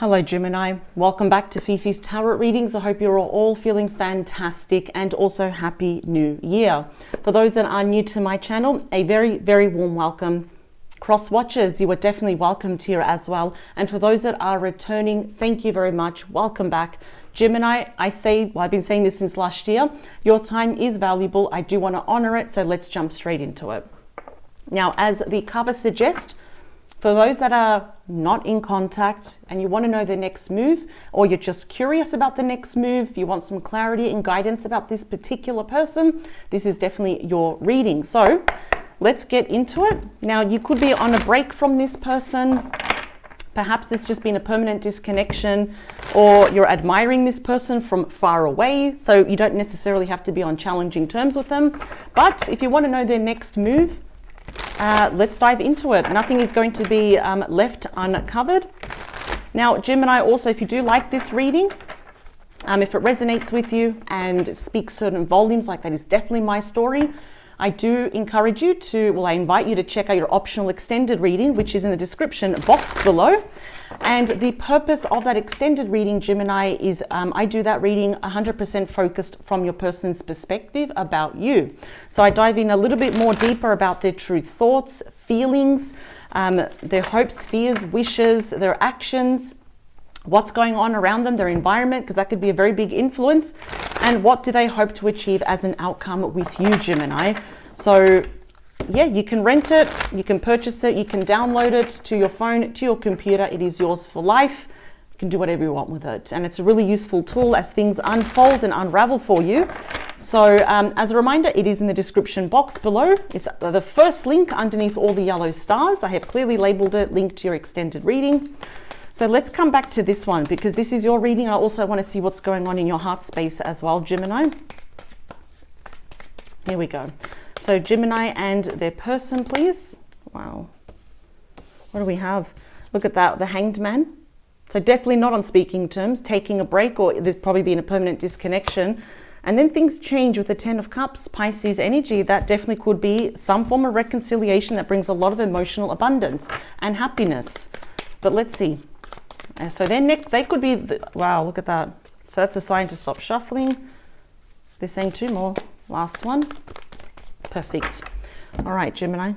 Hello Gemini, welcome back to Fifi's Tarot Readings. I hope you're all feeling fantastic and also Happy New Year. For those that are new to my channel, a very, very warm welcome. Cross watchers, you are definitely welcomed here as well. And for those that are returning, thank you very much. Welcome back. Gemini, I've been saying this since last year, your time is valuable. I do want to honor it, so let's jump straight into it. Now, as the cover suggests, for those that are not in contact and you want to know the next move, or you're just curious about the next move, you want some clarity and guidance about this particular person, this is definitely your reading. So let's get into it. Now, you could be on a break from this person. Perhaps it's just been a permanent disconnection, or you're admiring this person from far away. So you don't necessarily have to be on challenging terms with them. But if you want to know their next move, let's dive into it. Nothing is going to be left uncovered. Now, Gemini, also, if you do like this reading, if it resonates with you and speaks certain volumes, like that is definitely my story, I do encourage you to, I invite you to check out your optional extended reading, which is in the description box below. And the purpose of that extended reading, Gemini, is I do that reading 100% focused from your person's perspective about you. So I dive in a little bit more deeper about their true thoughts, feelings, their hopes, fears, wishes, their actions, what's going on around them, their environment, because that could be a very big influence, and what do they hope to achieve as an outcome with you, Gemini. So yeah, you can rent it, you can purchase it, you can download it to your phone, to your computer. It is yours for life. You can do whatever you want with it, and it's a really useful tool as things unfold and unravel for you. So as a reminder, it is in the description box below. It's the first link underneath all the yellow stars. I have clearly labeled it, linked to your extended reading. So let's come back to this one, because this is your reading. I also want to see what's going on in your heart space as well, Gemini. Here we go. So Gemini and their person, please. Wow. What do we have? Look at that, the Hanged Man. So definitely not on speaking terms, taking a break, or there's probably been a permanent disconnection. And then things change with the Ten of Cups, Pisces energy. That definitely could be some form of reconciliation that brings a lot of emotional abundance and happiness. But let's see. So their neck, they could be, wow, look at that. So that's a sign to stop shuffling. They're saying two more. Last one. Perfect. All right, Gemini.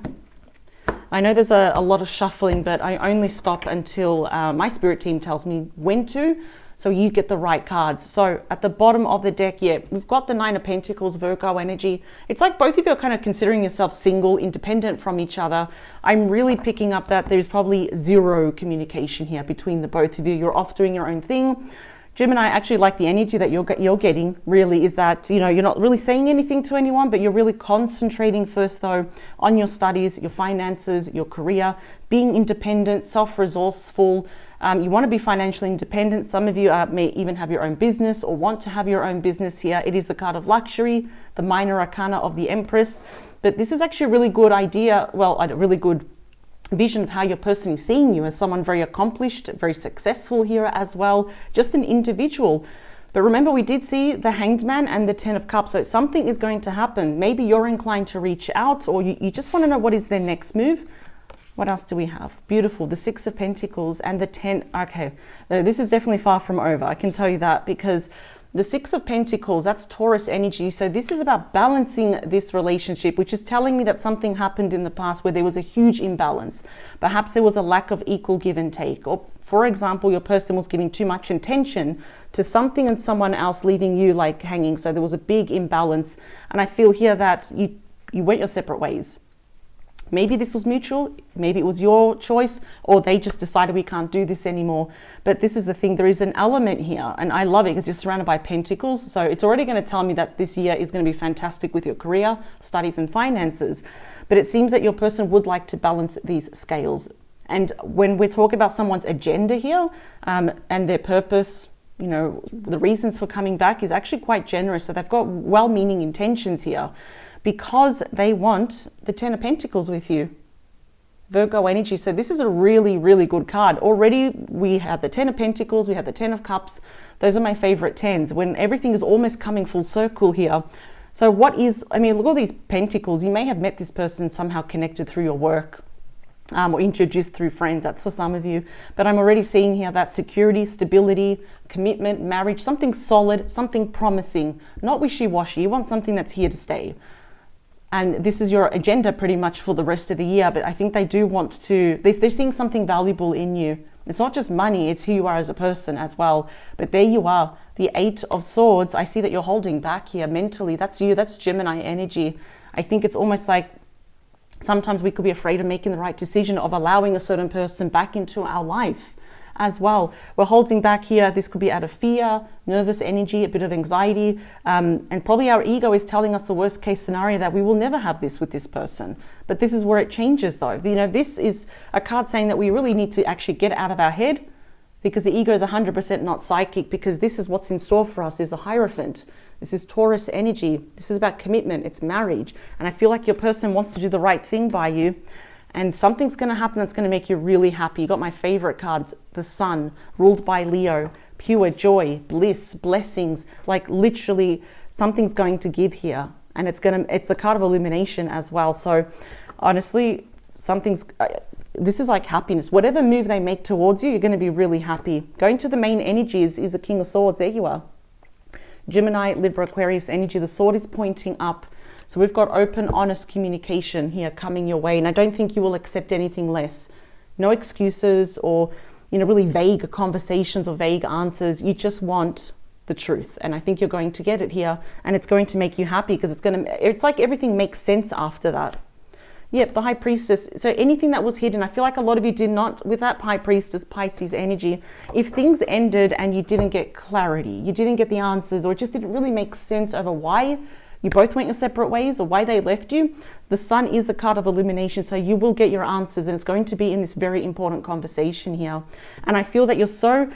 I know there's a lot of shuffling, but I only stop until my spirit team tells me when to, so you get the right cards. So at the bottom of the deck, yeah, we've got the Nine of Pentacles, Virgo energy. It's like both of you are kind of considering yourself single, independent from each other. I'm really picking up that there's probably zero communication here between the both of you. You're off doing your own thing. Gemini, actually like the energy that you're getting really is that, you know, you're not really saying anything to anyone, but you're really concentrating first though on your studies, your finances, your career, being independent, self-resourceful. You want to be financially independent. Some of you may even have your own business or want to have your own business here. It is the card of luxury, the minor arcana of the Empress. But this is actually a really good idea, well, a really good vision of how your person is seeing you, as someone very accomplished, very successful here as well, just an individual. But remember, we did see the Hanged Man and the Ten of Cups, so something is going to happen. Maybe you're inclined to reach out, or you just want to know what is their next move. What else do we have? Beautiful, the Six of Pentacles and the 10. Okay, this is definitely far from over, I can tell you that, because the Six of Pentacles, that's Taurus energy. So this is about balancing this relationship, which is telling me that something happened in the past where there was a huge imbalance. Perhaps there was a lack of equal give and take. Or for example, your person was giving too much attention to something and someone else, leaving you like hanging. So there was a big imbalance. And I feel here that you went your separate ways. Maybe this was mutual, maybe it was your choice, or they just decided we can't do this anymore. But this is the thing, there is an element here, and I love it because you're surrounded by pentacles. So it's already going to tell me that this year is going to be fantastic with your career, studies, and finances. But it seems that your person would like to balance these scales. And when we talk about someone's agenda here and their purpose, you know, the reasons for coming back is actually quite generous. So they've got well-meaning intentions here, because they want the Ten of Pentacles with you. Virgo energy. So this is a really, really good card. Already we have the Ten of Pentacles, we have the Ten of Cups. Those are my favorite tens, when everything is almost coming full circle here. So what is, I mean, look at all these pentacles. You may have met this person somehow connected through your work. or introduced through friends. That's for some of you. But I'm already seeing here that security, stability, commitment, marriage, something solid, something promising, not wishy-washy. You want something that's here to stay. And this is your agenda pretty much for the rest of the year. But I think they do want to, they're seeing something valuable in you. It's not just money, it's who you are as a person as well. But there you are, the 8 of Swords. I see that you're holding back here mentally. That's you, that's Gemini energy. I think it's almost like sometimes we could be afraid of making the right decision, of allowing a certain person back into our life as well. We're holding back here. This could be out of fear, nervous energy, a bit of anxiety, and probably our ego is telling us the worst case scenario, that we will never have this with this person. But this is where it changes though. You know, this is a card saying that we really need to actually get out of our head, because the ego is 100% not psychic, because this is what's in store for us, is the Hierophant. This is Taurus energy. This is about commitment. It's marriage. And I feel like your person wants to do the right thing by you. And something's going to happen that's going to make you really happy. You got my favorite cards, the Sun, ruled by Leo, pure joy, bliss, blessings. Like literally something's going to give here. And it's a card of illumination as well. So honestly, this is like happiness. Whatever move they make towards you, you're going to be really happy. Going to the main energy is the King of Swords. There you are. Gemini, Libra, Aquarius energy. The sword is pointing up. So we've got open, honest communication here coming your way. And I don't think you will accept anything less. No excuses or, you know, really vague conversations or vague answers. You just want the truth. And I think you're going to get it here. And it's going to make you happy, because it's like everything makes sense after that. Yep, the High Priestess. So anything that was hidden, I feel like a lot of you did not, with that High Priestess, Pisces energy, if things ended and you didn't get clarity, you didn't get the answers, or it just didn't really make sense over why you both went your separate ways or why they left you, the Sun is the card of illumination. So you will get your answers, and it's going to be in this very important conversation here. And I feel that you're so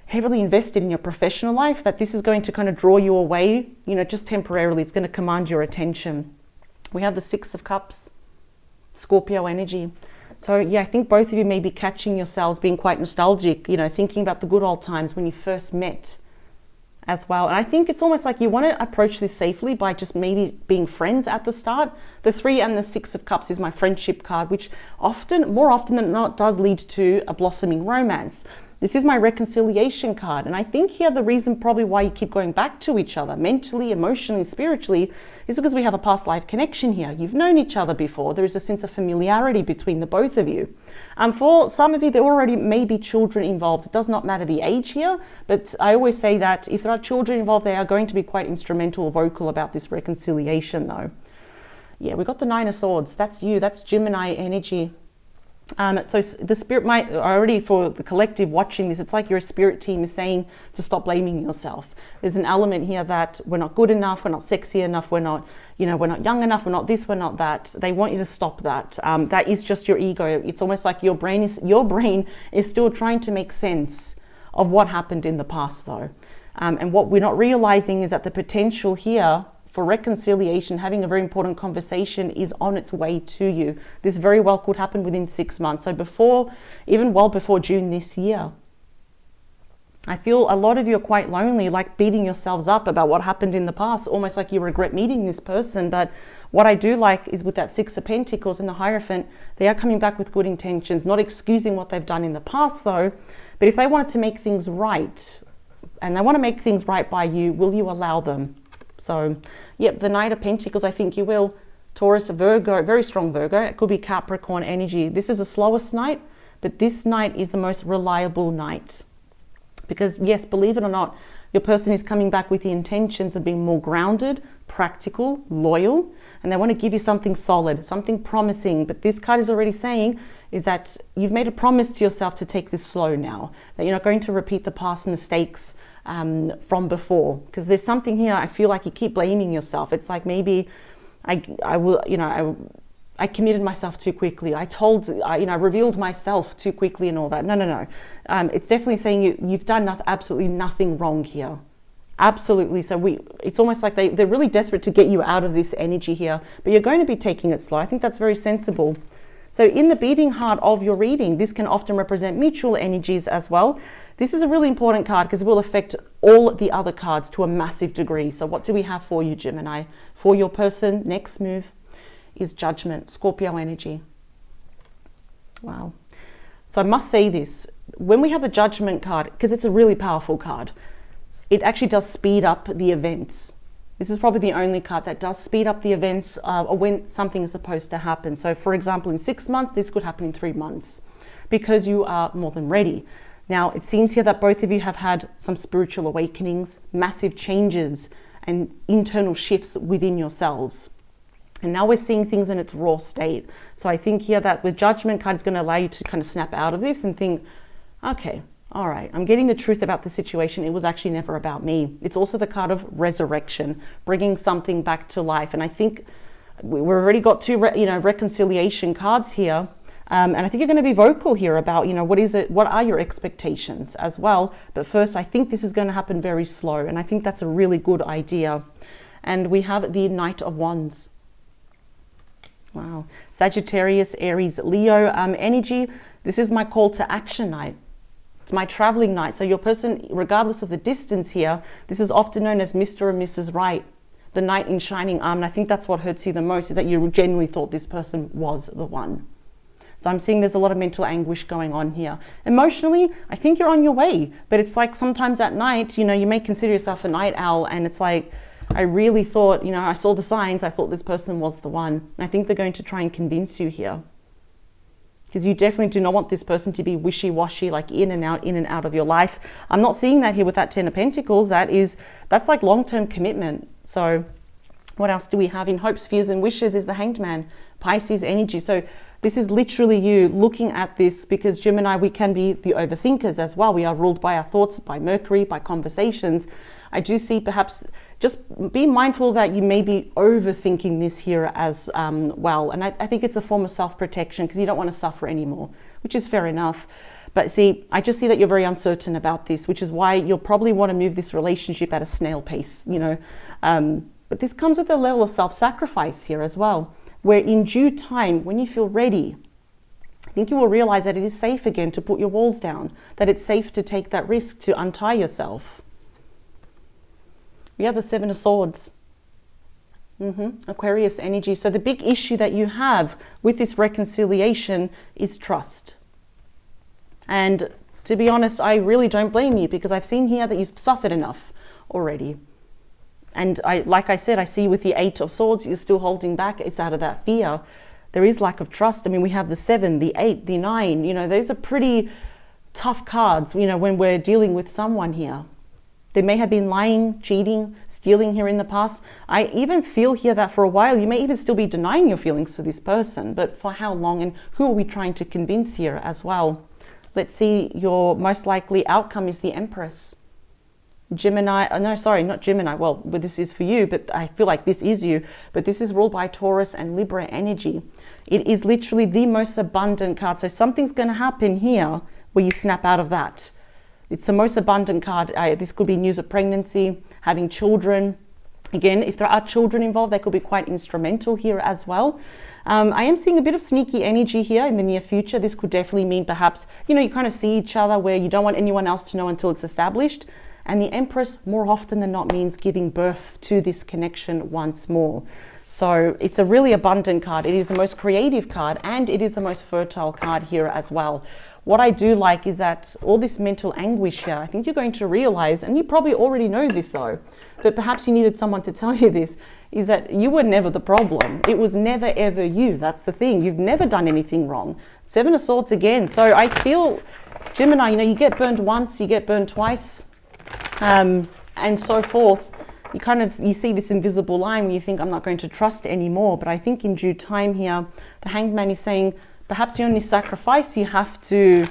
heavily invested in your professional life that this is going to kind of draw you away, you know, just temporarily. It's going to command your attention. We have the 6 of Cups. Scorpio energy. So yeah, I think both of you may be catching yourselves being quite nostalgic, you know, thinking about the good old times when you first met as well. And I think it's almost like you want to approach this safely by just maybe being friends at the start. The 3 and the 6 of Cups is my friendship card, which more often than not does lead to a blossoming romance. This is my reconciliation card. And I think here the reason probably why you keep going back to each other mentally, emotionally, spiritually, is because we have a past life connection here. You've known each other before. There is a sense of familiarity between the both of you. For some of you, there already may be children involved. It does not matter the age here, but I always say that if there are children involved, they are going to be quite instrumental or vocal about this reconciliation though. Yeah, we got the 9 of Swords. That's you. That's Gemini energy. So the spirit might already, for the collective watching this, it's like your spirit team is saying to stop blaming yourself. There's an element here that we're not good enough, we're not sexy enough, we're not, you know, we're not young enough, we're not this, we're not that. They want you to stop that. That is just your ego. It's almost like your brain is still trying to make sense of what happened in the past though. And what we're not realizing is that the potential here for reconciliation, having a very important conversation, is on its way to you. This very well could happen within 6 months. So even well before June this year. I feel a lot of you are quite lonely, like beating yourselves up about what happened in the past, almost like you regret meeting this person. But what I do like is with that 6 of Pentacles and the Hierophant, they are coming back with good intentions, not excusing what they've done in the past though. But if they wanted to make things right, and they want to make things right by you, will you allow them? So, yep, the Knight of Pentacles, I think you will. Taurus, Virgo, very strong Virgo. It could be Capricorn energy. This is the slowest night, but this night is the most reliable night. Because, yes, believe it or not, your person is coming back with the intentions of being more grounded, practical, loyal, and they want to give you something solid, something promising. But this card is already saying is that you've made a promise to yourself to take this slow now, that you're not going to repeat the past mistakes from before. Because there's something here, I feel like you keep blaming yourself. It's like maybe I committed myself too quickly. I revealed myself too quickly and all that. No. It's definitely saying you've done absolutely nothing wrong here. Absolutely. So it's almost like they're really desperate to get you out of this energy here, but you're going to be taking it slow. I think that's very sensible. So in the beating heart of your reading, this can often represent mutual energies as well. This is a really important card because it will affect all the other cards to a massive degree. So what do we have for you, Gemini? For your person, next move is Judgment, Scorpio energy. Wow. So I must say this, when we have the Judgment card, because it's a really powerful card, it actually does speed up the events. This is probably the only card that does speed up the events or when something is supposed to happen. So for example, in 6 months, this could happen in 3 months because you are more than ready. Now, it seems here that both of you have had some spiritual awakenings, massive changes and internal shifts within yourselves. And now we're seeing things in its raw state. So I think here that with Judgment card is going to allow you to kind of snap out of this and think, okay, all right, I'm getting the truth about the situation. It was actually never about me. It's also the card of resurrection, bringing something back to life. And I think we've already got 2 reconciliation cards here. And I think you're going to be vocal here about, what is it? What are your expectations as well? But first, I think this is going to happen very slow. And I think that's a really good idea. And we have the Knight of Wands. Wow. Sagittarius, Aries, Leo energy. This is my call to action night. It's my traveling night. So your person, regardless of the distance here, this is often known as Mr. and Mrs. Right, the knight in shining armor. And I think that's what hurts you the most, is that you genuinely thought this person was the one. So I'm seeing there's a lot of mental anguish going on here. Emotionally, I think you're on your way. But it's like sometimes at night, you may consider yourself a night owl. And it's like, I really thought, I saw the signs. I thought this person was the one. I think they're going to try and convince you here. Because you definitely do not want this person to be wishy-washy, like in and out of your life. I'm not seeing that here with that 10 of Pentacles. That's like long-term commitment. So what else do we have? In hopes, fears, and wishes is the Hanged Man, Pisces energy. So this is literally you looking at this, because Gemini, we can be the overthinkers as well. We are ruled by our thoughts, by Mercury, by conversations. I do see perhaps just be mindful that you may be overthinking this here as well. And I think it's a form of self-protection, because you don't want to suffer anymore, which is fair enough. But see, I just see that you're very uncertain about this, which is why you'll probably want to move this relationship at a snail pace, But this comes with a level of self-sacrifice here as well, where in due time, when you feel ready, I think you will realize that it is safe again to put your walls down, that it's safe to take that risk, to untie yourself. We have the 7 of Swords. Aquarius energy. So the big issue that you have with this reconciliation is trust. And to be honest, I really don't blame you, because I've seen here that you've suffered enough already. And like I said, I see with the 8 of Swords, you're still holding back. It's out of that fear. There is lack of trust. I mean, we have the 7, the 8, the 9. Those are pretty tough cards, when we're dealing with someone here. There may have been lying, cheating, stealing here in the past. I even feel here that for a while, you may even still be denying your feelings for this person. But for how long, and who are we trying to convince here as well? Let's see, your most likely outcome is the Empress. Gemini, no, sorry, not Gemini. Well, this is for you, but I feel like this is you. But this is ruled by Taurus and Libra energy. It is literally the most abundant card. So something's going to happen here where you snap out of that. It's the most abundant card. This could be news of pregnancy, having children. Again, if there are children involved, they could be quite instrumental here as well. I am seeing a bit of sneaky energy here in the near future. This could definitely mean perhaps, you kind of see each other where you don't want anyone else to know until it's established. And the Empress, more often than not, means giving birth to this connection once more. So it's a really abundant card. It is the most creative card, and it is the most fertile card here as well. What I do like is that all this mental anguish here, I think you're going to realize, and you probably already know this though, but perhaps you needed someone to tell you this, is that you were never the problem. It was never ever you. That's the thing. You've never done anything wrong. 7 of Swords again. So I feel, Gemini, you get burned once, you get burned twice, and so forth. You see this invisible line where you think, I'm not going to trust anymore. But I think in due time here, the Hanged Man is saying, perhaps the only sacrifice you have to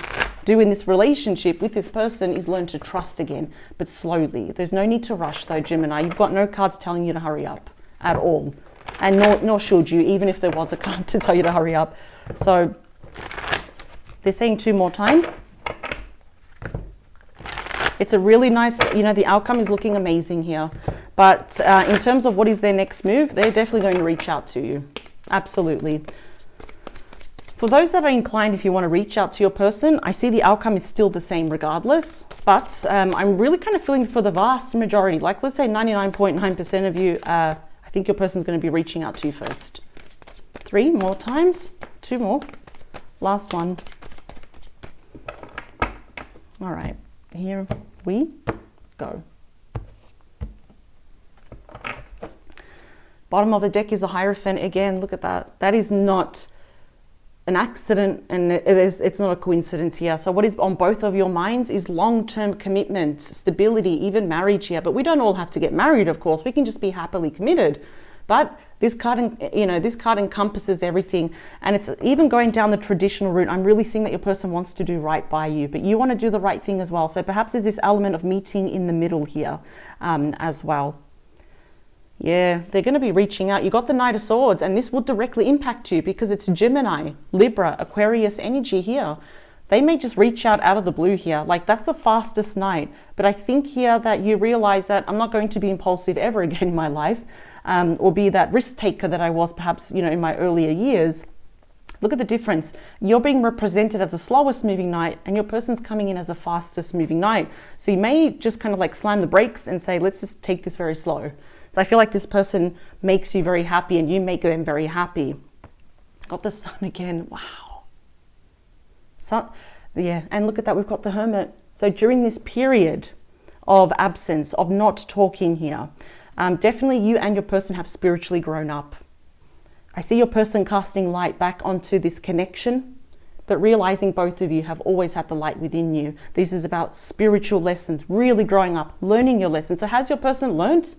do in this relationship with this person is learn to trust again, but slowly. There's no need to rush though, Gemini. You've got no cards telling you to hurry up at all. And nor should you, even if there was a card to tell you to hurry up. So they're saying 2 more times. It's a really nice, the outcome is looking amazing here. But in terms of what is their next move, they're definitely going to reach out to you. Absolutely. For those that are inclined, if you want to reach out to your person, I see the outcome is still the same regardless. But I'm really kind of feeling for the vast majority, like let's say 99.9% of you, I think your person's going to be reaching out to you first. 3 more times, 2 more. Last one. All right, here we go. Bottom of the deck is the Hierophant. Again, look at that. That is not an accident, and it's not a coincidence here. So what is on both of your minds is long-term commitment, stability, even marriage here. But we don't all have to get married, of course. We can just be happily committed. But this card, this card encompasses everything, and it's even going down the traditional route. I'm really seeing that your person wants to do right by you, but you want to do the right thing as well. So perhaps there's this element of meeting in the middle here as well. Yeah, they're going to be reaching out. You got the Knight of Swords, and this will directly impact you because it's Gemini, Libra, Aquarius energy here. They may just reach out of the blue here. Like, that's the fastest night. But I think here that you realize that I'm not going to be impulsive ever again in my life, or be that risk taker that I was perhaps, in my earlier years. Look at the difference. You're being represented as the slowest moving knight, and your person's coming in as the fastest moving knight. So you may just kind of like slam the brakes and say, let's just take this very slow. So I feel like this person makes you very happy and you make them very happy. Got the Sun again. Wow. Sun, yeah, and look at that. We've got the Hermit. So during this period of absence, of not talking here, definitely you and your person have spiritually grown up. I see your person casting light back onto this connection, but realizing both of you have always had the light within you. This is about spiritual lessons, really growing up, learning your lessons. So has your person learned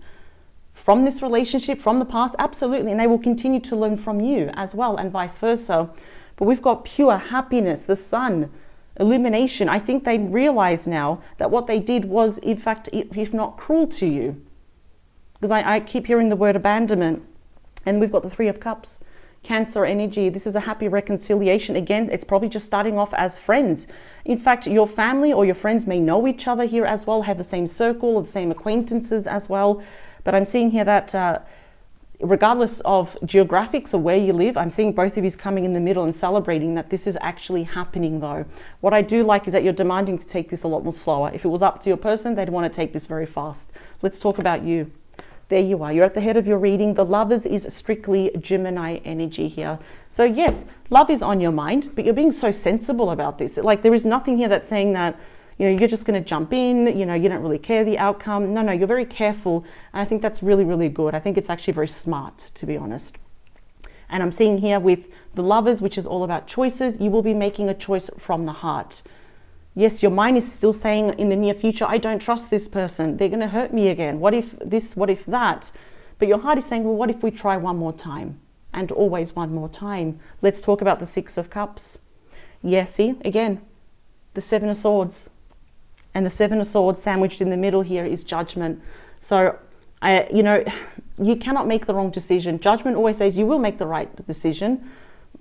from this relationship, from the past? Absolutely. And they will continue to learn from you as well, and vice versa. But we've got pure happiness, the Sun, illumination. I think they realize now that what they did was, in fact, if not cruel to you. Because I keep hearing the word abandonment. And we've got the Three of Cups, Cancer energy. This is a happy reconciliation. Again, it's probably just starting off as friends. In fact, your family or your friends may know each other here as well, have the same circle or the same acquaintances as well. But I'm seeing here that regardless of geographics or where you live, I'm seeing both of you coming in the middle and celebrating that this is actually happening though. What I do like is that you're demanding to take this a lot more slower. If it was up to your person, they'd want to take this very fast. Let's talk about you. There you are. You're at the head of your reading. The Lovers is strictly Gemini energy here. So yes, love is on your mind, but you're being so sensible about this. Like, there is nothing here that's saying that, you're just going to jump in, you don't really care the outcome. No, you're very careful. And I think that's really, really good. I think it's actually very smart, to be honest. And I'm seeing here with the Lovers, which is all about choices, you will be making a choice from the heart. Yes, your mind is still saying in the near future, I don't trust this person. They're going to hurt me again. What if this? What if that? But your heart is saying, well, what if we try one more time? And always one more time. Let's talk about the Six of Cups. Yeah, see, again, the Seven of Swords. And the Seven of Swords sandwiched in the middle here is Judgment. So, you cannot make the wrong decision. Judgment always says you will make the right decision.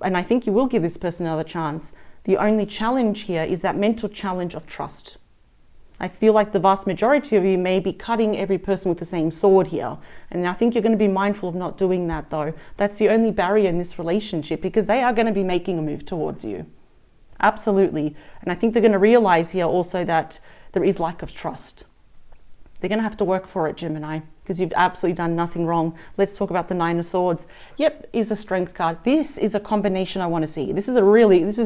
And I think you will give this person another chance. The only challenge here is that mental challenge of trust. I feel like the vast majority of you may be cutting every person with the same sword here. And I think you're going to be mindful of not doing that though. That's the only barrier in this relationship, because they are going to be making a move towards you. Absolutely. And I think they're going to realize here also that there is lack of trust. They're going to have to work for it, Gemini, because you've absolutely done nothing wrong. Let's talk about the Nine of Swords. Yep, is a Strength card. This is a combination I want to see. This is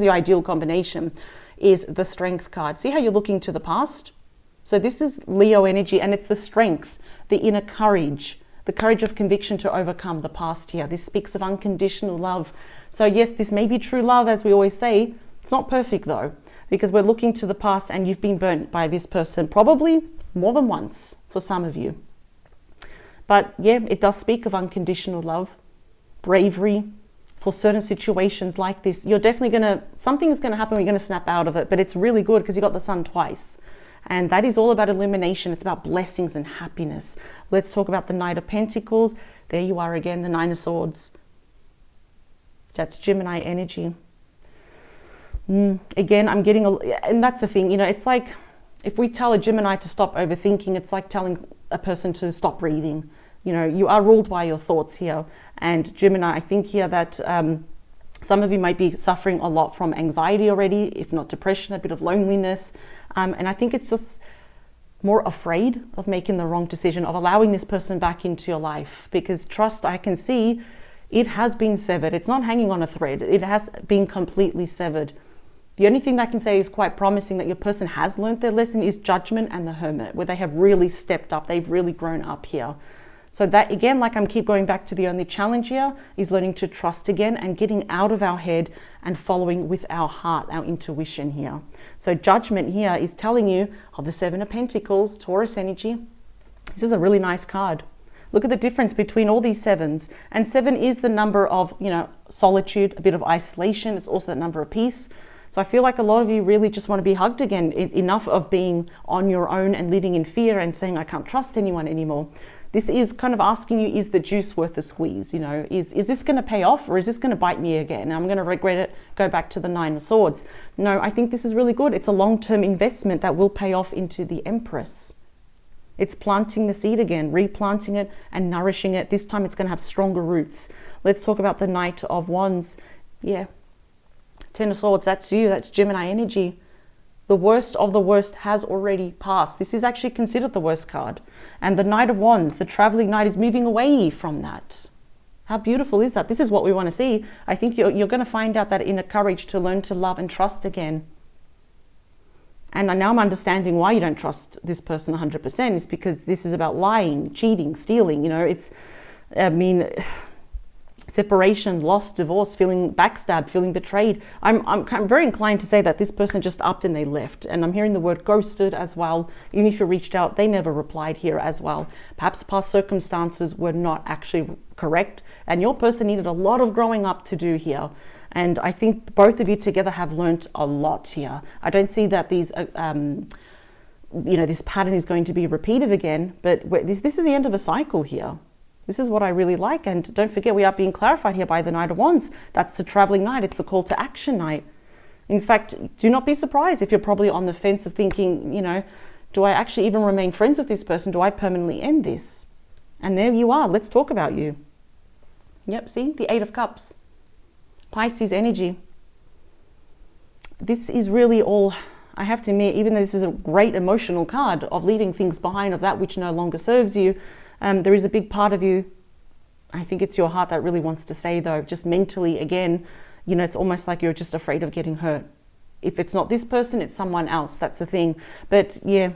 the ideal combination, is the Strength card. See how you're looking to the past? So this is Leo energy, and it's the strength, the inner courage, the courage of conviction to overcome the past here. This speaks of unconditional love. So yes, this may be true love, as we always say. It's not perfect though, because we're looking to the past and you've been burnt by this person, probably more than once for some of you. But yeah, it does speak of unconditional love, bravery for certain situations like this. You're definitely something is going to happen, you're going to snap out of it, but it's really good because you got the Sun twice. And that is all about illumination. It's about blessings and happiness. Let's talk about the Knight of Pentacles. There you are again, the Nine of Swords. That's Gemini energy. Again, I'm getting, and that's the thing, it's like, if we tell a Gemini to stop overthinking, it's like telling a person to stop breathing. You are ruled by your thoughts here. And Gemini, I think here that some of you might be suffering a lot from anxiety already, if not depression, a bit of loneliness. And I think it's just more afraid of making the wrong decision, of allowing this person back into your life. Because trust, I can see, It has been severed. It's not hanging on a thread. It has been completely severed. The only thing that I can say is quite promising that your person has learned their lesson is Judgment and the Hermit, where they have really stepped up. They've really grown up here. So that, again, like I'm keep going back to, the only challenge here is learning to trust again and getting out of our head and following with our heart, our intuition here. So Judgment here is telling you of the Seven of Pentacles, Taurus energy. This is a really nice card. Look at the difference between all these sevens. And 7 is the number of, solitude, a bit of isolation. It's also the number of peace. So I feel like a lot of you really just want to be hugged again. Enough of being on your own and living in fear and saying, I can't trust anyone anymore. This is kind of asking you, is the juice worth the squeeze? Is this going to pay off, or is this going to bite me again? I'm going to regret it, go back to the Nine of Swords. No, I think this is really good. It's a long-term investment that will pay off into the Empress. It's planting the seed again, replanting it and nourishing it. This time it's going to have stronger roots. Let's talk about the Knight of Wands. Yeah. 10 of Swords, that's you. That's Gemini energy. The worst of the worst has already passed. This is actually considered the worst card. And the Knight of Wands, the traveling knight, is moving away from that. How beautiful is that? This is what we want to see. I think you're going to find out that inner courage to learn to love and trust again. And now I'm understanding why you don't trust this person 100%. Is because this is about lying, cheating, stealing. Separation, loss, divorce, feeling backstabbed, feeling betrayed. I'm very inclined to say that this person just upped and they left. And I'm hearing the word ghosted as well. Even if you reached out, they never replied here as well. Perhaps past circumstances were not actually correct. And your person needed a lot of growing up to do here. And I think both of you together have learned a lot here. I don't see that these, this pattern is going to be repeated again, but this is the end of a cycle here. This is what I really like. And don't forget, we are being clarified here by the Knight of Wands. That's the traveling knight. It's the call to action night. In fact, do not be surprised if you're probably on the fence of thinking, do I actually even remain friends with this person? Do I permanently end this? And there you are. Let's talk about you. Yep, see? The Eight of Cups. Pisces energy. This is really all, I have to admit, even though this is a great emotional card of leaving things behind, of that which no longer serves you, there is a big part of you, I think it's your heart that really wants to stay though, just mentally again, it's almost like you're just afraid of getting hurt. If it's not this person, it's someone else, that's the thing. But yeah,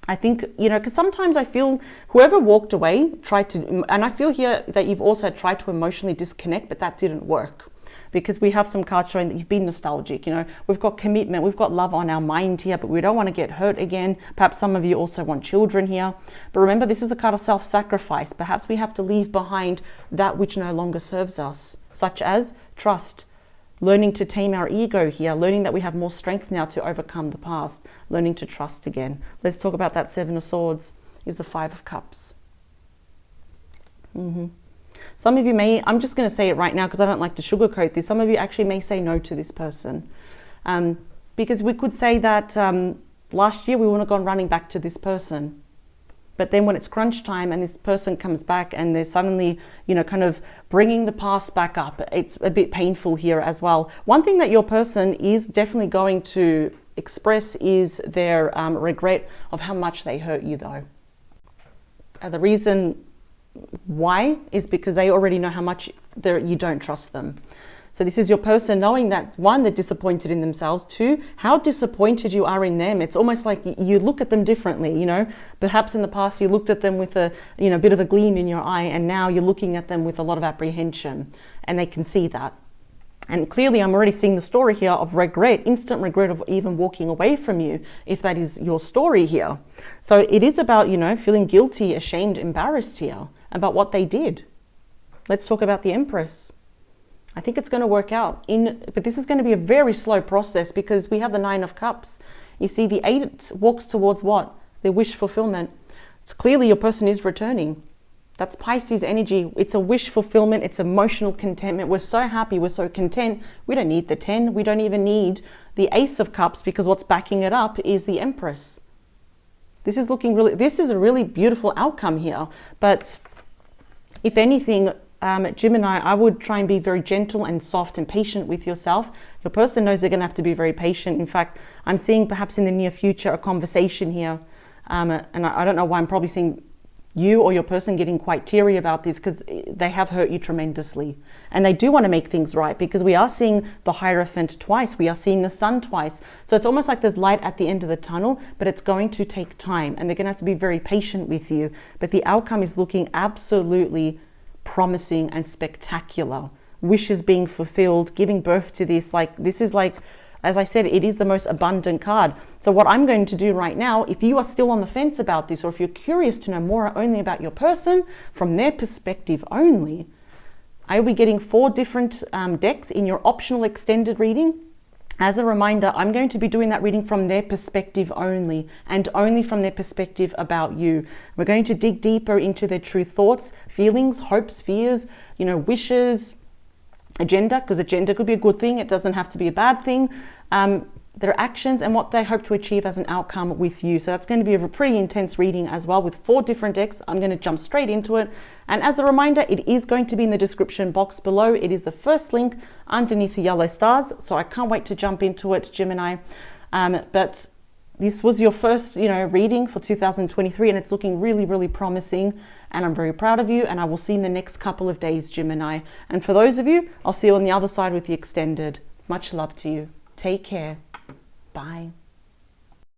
I think, because sometimes I feel whoever walked away tried to, and I feel here that you've also tried to emotionally disconnect, but that didn't work. Because we have some cards showing that you've been nostalgic, we've got commitment, we've got love on our mind here, but we don't want to get hurt again. Perhaps some of you also want children here. But remember, this is the card of self-sacrifice. Perhaps we have to leave behind that which no longer serves us, such as trust, learning to tame our ego here, learning that we have more strength now to overcome the past, learning to trust again. Let's talk about that Seven of Swords, is the Five of Cups. Some of you may, I'm just going to say it right now because I don't like to sugarcoat this. Some of you actually may say no to this person. Because we could say that last year we wouldn't have gone running back to this person. But then when it's crunch time and this person comes back and they're suddenly, kind of bringing the past back up, it's a bit painful here as well. One thing that your person is definitely going to express is their regret of how much they hurt you though. The reason why is because they already know how much you don't trust them. So this is your person knowing that, one, they're disappointed in themselves. Two, how disappointed you are in them. It's almost like you look at them differently, Perhaps in the past you looked at them with a, bit of a gleam in your eye, and now you're looking at them with a lot of apprehension, and they can see that. And clearly I'm already seeing the story here of regret, instant regret of even walking away from you, if that is your story here. So it is about, feeling guilty, ashamed, embarrassed here about what they did. Let's talk about the Empress. I think it's going to work out, but this is going to be a very slow process because we have the Nine of Cups. You see, the Eight walks towards what? Their wish fulfillment. It's clearly your person is returning. That's Pisces energy. It's a wish fulfillment. It's emotional contentment. We're so happy. We're so content. We don't need the 10. We don't even need the Ace of Cups because what's backing it up is the Empress. This is a really beautiful outcome here. But if anything, Gemini, I would try and be very gentle and soft and patient with yourself. Your person knows they're going to have to be very patient. In fact, I'm seeing perhaps in the near future a conversation here. And I don't know why I'm probably seeing you or your person getting quite teary about this because they have hurt you tremendously. And they do want to make things right, because we are seeing the Hierophant twice. We are seeing the Sun twice. So it's almost like there's light at the end of the tunnel, but it's going to take time. And they're going to have to be very patient with you. But the outcome is looking absolutely promising and spectacular. Wishes being fulfilled, giving birth to this. Like, this is like, as I said, it is the most abundant card. So what I'm going to do right now, if you are still on the fence about this, or if you're curious to know more only about your person, from their perspective only, I will be getting 4 different decks in your optional extended reading. As a reminder, I'm going to be doing that reading from their perspective only, and only from their perspective about you. We're going to dig deeper into their true thoughts, feelings, hopes, fears, wishes, agenda, because agenda could be a good thing. It doesn't have to be a bad thing. Their actions and what they hope to achieve as an outcome with you. So that's going to be a pretty intense reading as well, with 4 different decks. I'm going to jump straight into it. And as a reminder, it is going to be in the description box below. It is the first link underneath the yellow stars. So I can't wait to jump into it, Gemini. But this was your first, reading for 2023, and it's looking really, really promising. And I'm very proud of you, and I will see you in the next couple of days, Gemini. And for those of you, I'll see you on the other side with the extended. Much love to you. Take care. Bye.